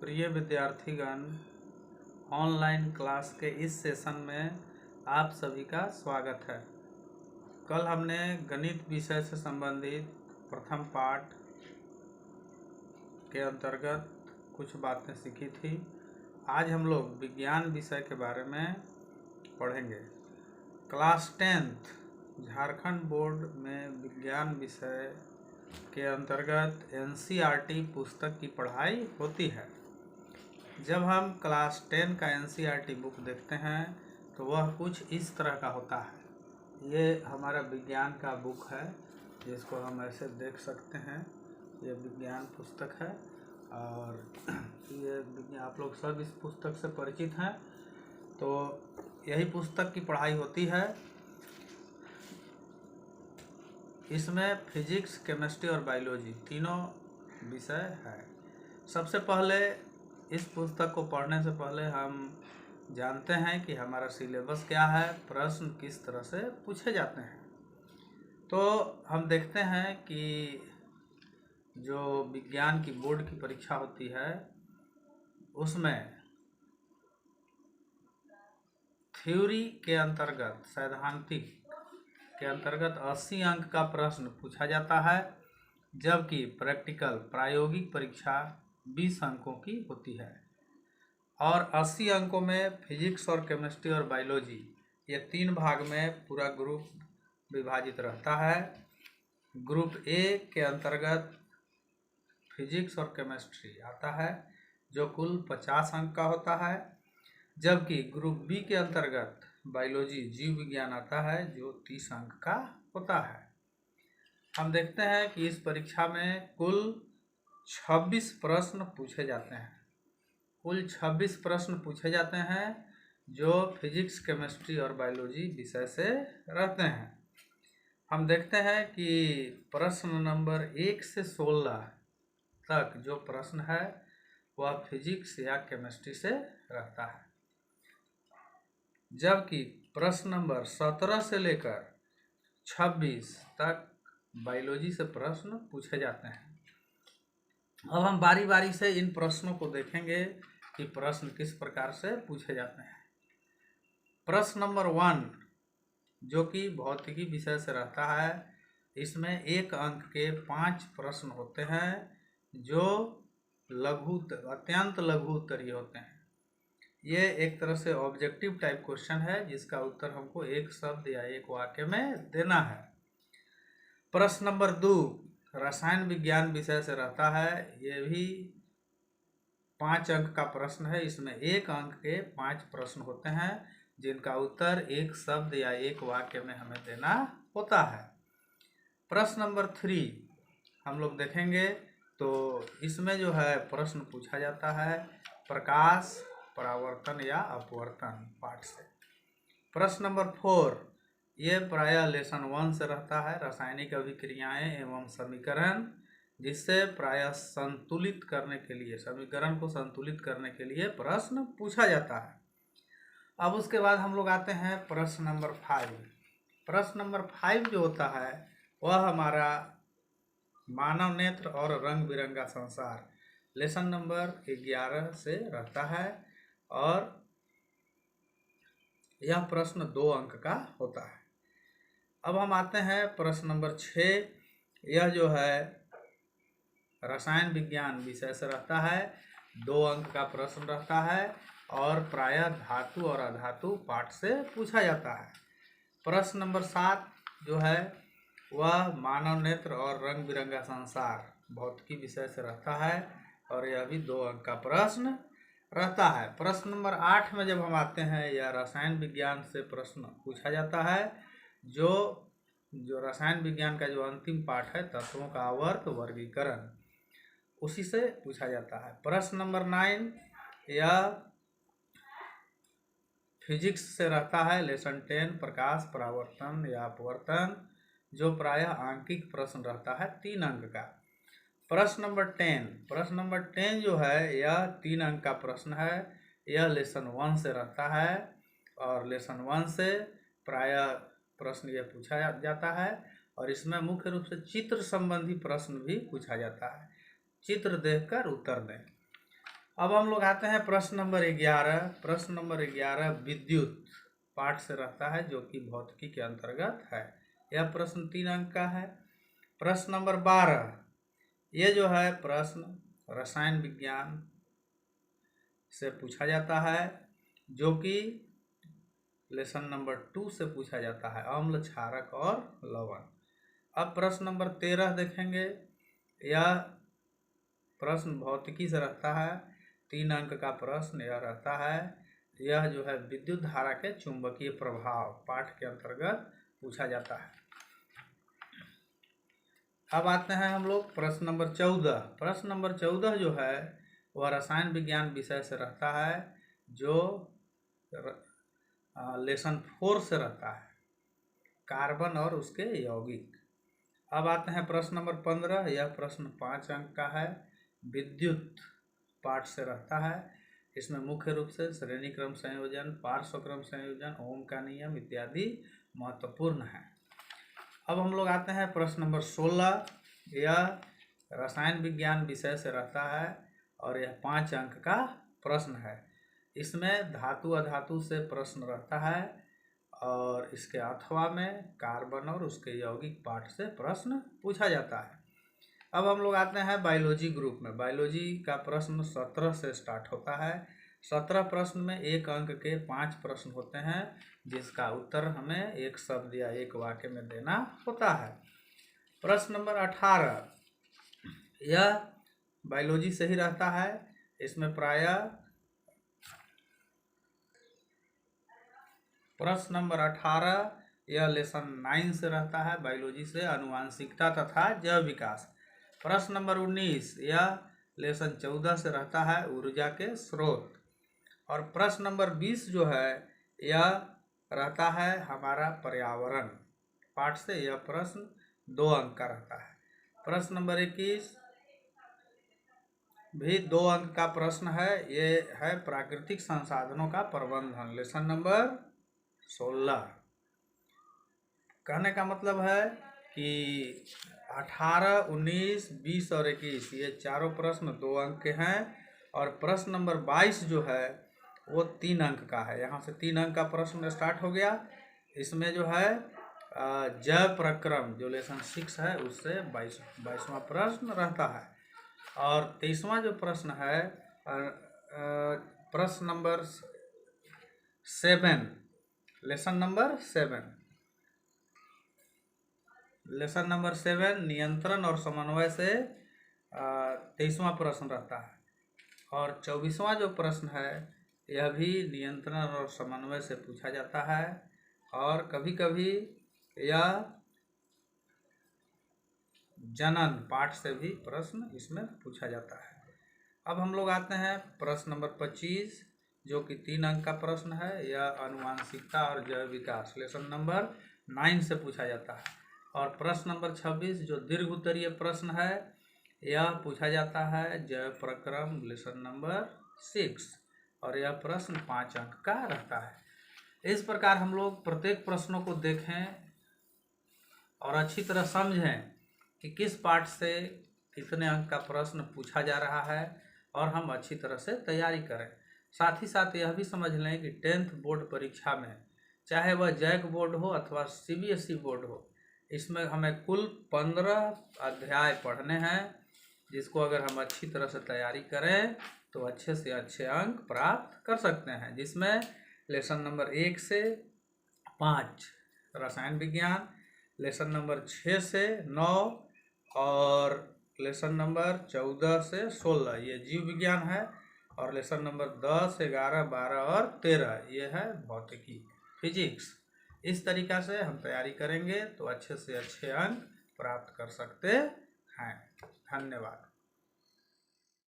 प्रिय विद्यार्थीगण, online class के इस सेशन में आप सभी का स्वागत है। कल हमने गणित विषय से संबंधित प्रथम पाठ के अंतर्गत कुछ बातें सीखी थी। आज हम लोग विज्ञान विषय के बारे में पढ़ेंगे। क्लास 10th झारखंड बोर्ड में विज्ञान विषय के अंतर्गत NCERT पुस्तक की पढ़ाई होती है। जब हम क्लास 10 का NCERT बुक देखते हैं तो वह कुछ इस तरह का होता है। ये हमारा विज्ञान का बुक है, जिसको हम ऐसे देख सकते हैं। ये विज्ञान पुस्तक है और ये आप लोग सब इस पुस्तक से परिचित हैं। तो यही पुस्तक की पढ़ाई होती है। इसमें फिजिक्स, केमिस्ट्री और बायोलॉजी तीनों विषय है। सबसे पहले इस पुस्तक को पढ़ने से पहले हम जानते हैं कि हमारा सिलेबस क्या है, प्रश्न किस तरह से पूछे जाते हैं। तो हम देखते हैं कि जो विज्ञान की बोर्ड की परीक्षा होती है उसमें थ्योरी के अंतर्गत, सैद्धांतिक के अंतर्गत 80 अंक का प्रश्न पूछा जाता है, जबकि प्रैक्टिकल प्रायोगिक परीक्षा 20 अंकों की होती है। और 80 अंकों में फिजिक्स और केमिस्ट्री और बायोलॉजी, ये 3 भाग में पूरा ग्रुप विभाजित रहता है। ग्रुप ए के अंतर्गत फिजिक्स और केमिस्ट्री आता है, जो कुल 50 अंक का होता है, जबकि ग्रुप बी के अंतर्गत बायोलॉजी, जीव विज्ञान आता है, जो 30 अंक का होता है। हम देखते हैं कि इस परीक्षा में कुल 26 प्रश्न पूछे जाते हैं। कुल 26 प्रश्न पूछे जाते हैं जो फिजिक्स, केमिस्ट्री और बायोलॉजी विषय से रहते हैं। हम देखते हैं कि प्रश्न नंबर 1 से 16 तक जो प्रश्न है वह फिजिक्स या केमिस्ट्री से रहता है, जबकि प्रश्न नंबर 17 से लेकर 26 तक बायोलॉजी से प्रश्न पूछे जाते हैं। अब हम बारी बारी से इन प्रश्नों को देखेंगे कि प्रश्न किस प्रकार से पूछे जाते हैं। प्रश्न नंबर 1, जो कि भौतिकी विषय से रहता है, इसमें 1 अंक के 5 प्रश्न होते हैं जो अत्यंत लघु उत्तरीय होते हैं। ये एक तरह से ऑब्जेक्टिव टाइप क्वेश्चन है, जिसका उत्तर हमको एक शब्द या एक वाक्य में देना है। प्रश्न नंबर 2 रसायन विज्ञान विषय से रहता है। ये भी 5 अंक का प्रश्न है। इसमें 1 अंक के 5 प्रश्न होते हैं, जिनका उत्तर एक शब्द या एक वाक्य में हमें देना होता है। प्रश्न नंबर 3 हम लोग देखेंगे तो इसमें जो है प्रश्न पूछा जाता है प्रकाश, परावर्तन या अपवर्तन पाठ से। प्रश्न नंबर 4 ये प्रायः लेसन 1 से रहता है, रासायनिक अभिक्रियाएं एवं समीकरण, जिससे प्रायः संतुलित करने के लिए, समीकरण को संतुलित करने के लिए प्रश्न पूछा जाता है। अब उसके बाद हम लोग आते हैं प्रश्न नंबर 5। प्रश्न नंबर 5 जो होता है वह हमारा मानव नेत्र और रंग बिरंगा संसार, लेसन नंबर 11 से रहता है, और यह प्रश्न 2 अंक का होता है। अब हम आते हैं प्रश्न नंबर 6। यह जो है रसायन विज्ञान विषय से रहता है, 2 अंक का प्रश्न रहता है और प्रायः धातु और अधातु पाठ से पूछा जाता है। प्रश्न नंबर 7 जो है वह मानव नेत्र और रंग बिरंगा संसार, भौतिकी विषय से रहता है, और यह भी 2 अंक का प्रश्न रहता है। प्रश्न नंबर 8 में जब हम आते हैं, यह रसायन विज्ञान से प्रश्न पूछा जाता है, जो रसायन विज्ञान का जो अंतिम पाठ है, तत्वों का आवर्त वर्गीकरण, उसी से पूछा जाता है। प्रश्न नंबर 9 यह फिजिक्स से रहता है, लेसन 10 प्रकाश, परावर्तन या अपवर्तन, जो प्रायः आंकिक प्रश्न रहता है 3 अंक का। प्रश्न नंबर 10 जो है यह 3 अंक का प्रश्न है। यह लेसन 1 से रहता है, और लेसन 1 से प्रायः प्रश्न यह पूछा जाता है, और इसमें मुख्य रूप से चित्र संबंधी प्रश्न भी पूछा जाता है। चित्र देखकर उत्तर दें। अब हम लोग आते हैं प्रश्न नंबर 11। प्रश्न नंबर 11 विद्युत पाठ से रहता है, जो कि भौतिकी के अंतर्गत है। यह प्रश्न 3 अंक का है। प्रश्न नंबर 12, ये जो है प्रश्न रसायन विज्ञान से पूछा जाता है, जो कि लेसन नंबर 2 से पूछा जाता है, अम्ल, क्षारक और लवण। अब प्रश्न नंबर 13 देखेंगे। यह प्रश्न भौतिकी से रहता है, 3 अंक का प्रश्न यह रहता है। यह जो है विद्युत धारा के चुंबकीय प्रभाव पाठ के अंतर्गत पूछा जाता है। अब आते हैं हम लोग प्रश्न नंबर 14। प्रश्न नंबर 14 जो है वह रसायन विज्ञान विषय से रहता है, जो लेसन 4 से रहता है, कार्बन और उसके यौगिक। अब आते हैं प्रश्न नंबर 15। यह प्रश्न 5 अंक का है, विद्युत पाठ से रहता है। इसमें मुख्य रूप से श्रेणी क्रम संयोजन, पार्श्व क्रम संयोजन, ओम का नियम इत्यादि महत्वपूर्ण है। अब हम लोग आते हैं प्रश्न नंबर 16। यह रसायन विज्ञान विषय से रहता है और यह 5 अंक का प्रश्न है। इसमें धातु अधातु से प्रश्न रहता है और इसके अथवा में कार्बन और उसके यौगिक पाठ से प्रश्न पूछा जाता है। अब हम लोग आते हैं बायोलॉजी ग्रुप में। बायोलॉजी का प्रश्न 17 से स्टार्ट होता है। 17 प्रश्न में 1 अंक के 5 प्रश्न होते हैं, जिसका उत्तर हमें एक शब्द या एक वाक्य में देना होता है। प्रश्न नंबर 18, यह बायोलॉजी से ही रहता है। इसमें प्रायः प्रश्न नंबर 18 यह लेसन 9 से रहता है, बायोलॉजी से, आनुवांशिकता तथा जैव विकास। प्रश्न नंबर 19 यह लेसन 14 से रहता है, ऊर्जा के स्रोत। और प्रश्न नंबर 20 जो है यह रहता है हमारा पर्यावरण पाठ से। यह प्रश्न 2 अंक का रहता है। प्रश्न नंबर 21 भी 2 अंक का प्रश्न है। ये है प्राकृतिक संसाधनों का प्रबंधन, लेसन नंबर 16। कहने का मतलब है कि 18, 19, 20 और 21 ये चारों प्रश्न 2 अंक के हैं। और प्रश्न नंबर 22 जो है वो 3 अंक का है। यहाँ से 3 अंक का प्रश्न स्टार्ट हो गया। इसमें जो है जैव प्रक्रम जो लेसन 6 है उससे 22वां प्रश्न रहता है। और 23वां जो प्रश्न है प्रश्न number 7, lesson number 7, lesson number 7 नियंत्रण और समन्वय से 23वां प्रश्न रहता है। और 24वां जो प्रश्न है यह भी नियंत्रण और समन्वय से पूछा जाता है। और कभी कभी यह जनन पाठ से भी प्रश्न इसमें पूछा जाता है। अब हम लोग आते हैं प्रश्न नंबर 25, जो कि 3 अंक का प्रश्न है। यह आनुवांशिकता और जैव विकास, लेसन नंबर 9 से पूछा जाता है। और प्रश्न नंबर 26 जो दीर्घ उत्तरीय प्रश्न है, यह पूछा जाता है जैव प्रक्रम, लेसन नंबर 6। और यह प्रश्न 5 अंक का रहता है। इस प्रकार हम लोग प्रत्येक प्रश्नों को देखें और अच्छी तरह समझें कि किस पाठ से कितने अंक का प्रश्न पूछा जा रहा है, और हम अच्छी तरह से तैयारी करें। साथ ही साथ यह भी समझ लें कि 10th बोर्ड परीक्षा में, चाहे वह जैक बोर्ड हो अथवा CBSE बोर्ड हो, इसमें हमें कुल 15 अध्याय पढ़ने हैं, जिसको अगर हम अच्छी तरह से तैयारी करें तो अच्छे से अच्छे अंक प्राप्त कर सकते हैं। जिसमें लेसन नंबर 1 से 5 रसायन विज्ञान, लेसन नंबर 6 से 9 और लेसन नंबर 14 से 16 ये जीव विज्ञान है। और लेसन नंबर 10, 11, 12 और 13 ये है भौतिकी, फिजिक्स। इस तरीक़ा से हम तैयारी करेंगे तो अच्छे से अच्छे अंक प्राप्त कर सकते हैं। धन्यवाद।